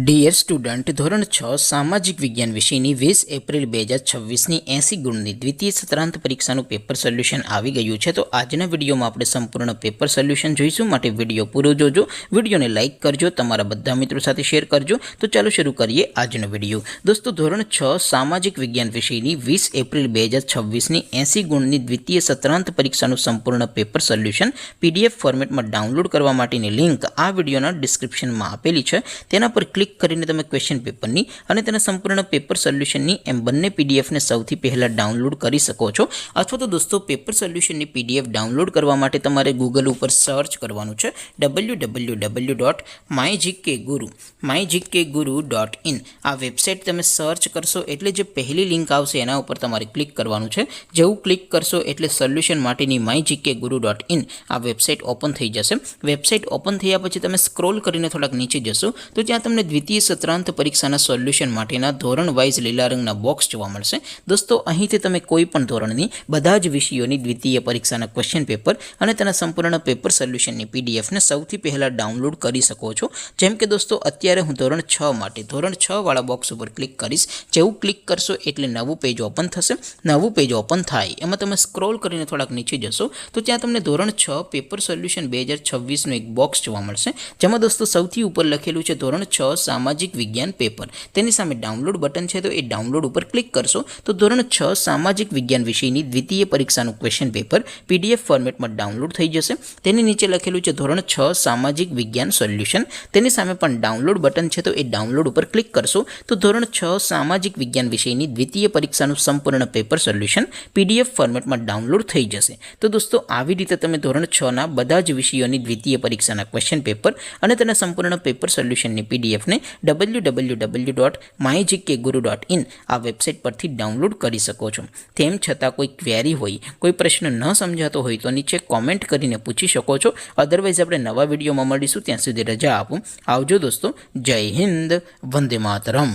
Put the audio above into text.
Dear student, ધોરણ 6 સામાજિક વિજ્ઞાન વિષયની 20 એપ્રિલ 2026ની 80 ગુણની દ્વિતીય સત્રાંત પરીક્ષાનું પેપર સોલ્યુશન આવી ગયું છે. તો આજના વિડીયોમાં આપણે સંપૂર્ણ પેપર સોલ્યુશન જોઈશું, માટે વિડીયો પૂરો જોજો. વિડીયોને લાઇક કરજો, તમારા બધા મિત્રો સાથે શેર કરજો. તો ચાલો શરૂ કરીએ આજનો વિડીયો. દોસ્તો, ધોરણ 6 સામાજિક વિજ્ઞાન વિષયની 20 એપ્રિલ 2026ની 80 ગુણની દ્વિતીય સત્રાંત પરીક્ષાનું સંપૂર્ણ પેપર સોલ્યુશન પીડીએફ ફોર્મેટમાં ડાઉનલોડ કરવા માટેની લિંક આ વિડીયોના ડિસ્ક્રિપ્શનમાં આપેલી છે. તેના પર ક્લિક કરીને તમે ક્વેશ્ચન પેપરની અને તેના સંપૂર્ણ પેપર સોલ્યુશનની એમ બંને પીડીએફને સૌથી પહેલાં ડાઉનલોડ કરી શકો છો. અથવા તો દોસ્તો, પેપર સોલ્યુશનની પીડીએફ ડાઉનલોડ કરવા માટે તમારે ગૂગલ ઉપર સર્ચ કરવાનું છે www.mygkguru.in. આ વેબસાઇટ તમે સર્ચ કરશો એટલે જે પહેલી લિંક આવશે એના ઉપર તમારે ક્લિક કરવાનું છે. જેવું ક્લિક કરશો એટલે સોલ્યુશન માટેની mygkguru.in આ વેબસાઇટ ઓપન થઈ જશે. વેબસાઇટ ઓપન થયા પછી તમે સ્ક્રોલ કરીને થોડાક નીચે જશો તો ત્યાં તમને દ્વિતીય સત્રાંત પરીક્ષાના સોલ્યુશન માટેના ધોરણ વાઇઝ લીલા રંગના બોક્સ જોવા મળશે. દોસ્તો, અહીંથી તમે કોઈ પણ ધોરણની બધા જ વિષયોની દ્વિતીય પરીક્ષાના ક્વેશ્ચન પેપર અને તેના સંપૂર્ણ પેપર સોલ્યુશનની પીડીએફને સૌથી પહેલાં ડાઉનલોડ કરી શકો છો. જેમ કે દોસ્તો, અત્યારે હું ધોરણ 6 માટે ધોરણ 6 વાળા બોક્સ ઉપર ક્લિક કરીશ. જેવું ક્લિક કરશો એટલે નવું પેજ ઓપન થશે. નવું પેજ ઓપન થાય એમાં તમે સ્ક્રોલ કરીને થોડાક નીચે જશો તો ત્યાં તમને ધોરણ 6 પેપર સોલ્યુશન 2026નું એક બોક્સ જોવા મળશે. જેમાં દોસ્તો સૌથી ઉપર લખેલું છે ધોરણ 6 સામાજિક વિજ્ઞાન પેપર. તેની સામે ડાઉનલોડ બટન છે, તો એ ડાઉનલોડ ઉપર ક્લિક કરશો તો ધોરણ 6 સામાજિક વિજ્ઞાન વિષયની દ્વિતીય પરીક્ષાનું ક્વેશ્ચન પેપર પીડીએફ ફોર્મેટમાં ડાઉનલોડ થઈ જશે. તેની નીચે લખેલું છે ધોરણ 6 સામાજિક વિજ્ઞાન સોલ્યુશન. તેની સામે પણ ડાઉનલોડ બટન છે, તો એ ડાઉનલોડ ઉપર ક્લિક કરશો તો ધોરણ 6 સામાજિક વિજ્ઞાન વિષયની દ્વિતીય પરીક્ષાનું સંપૂર્ણ પેપર સોલ્યુશન પીડીએફ ફોર્મેટમાં ડાઉનલોડ થઈ જશે. તો દોસ્તો, આવી રીતે તમે ધોરણ 6ના બધા જ વિષયોની દ્વિતીય પરીક્ષાના ક્વેશ્ચન પેપર અને તેના સંપૂર્ણ પેપર સોલ્યુશનની પીડીએફને www.mygkguru.in આ વેબસાઇટ પરથી ડાઉનલોડ કરી શકો છો. તેમ છતાં કોઈ ક્વેરી હોય, કોઈ પ્રશ્ન ન સમજાતો હોય તો નીચે કોમેન્ટ કરીને પૂછી શકો છો. અદરવાઇઝ આપણે નવા વિડીયોમાં મળીશું. ત્યાં સુધી રજા આપો. આવજો દોસ્તો. જય હિન્દ. વંદે માતરમ.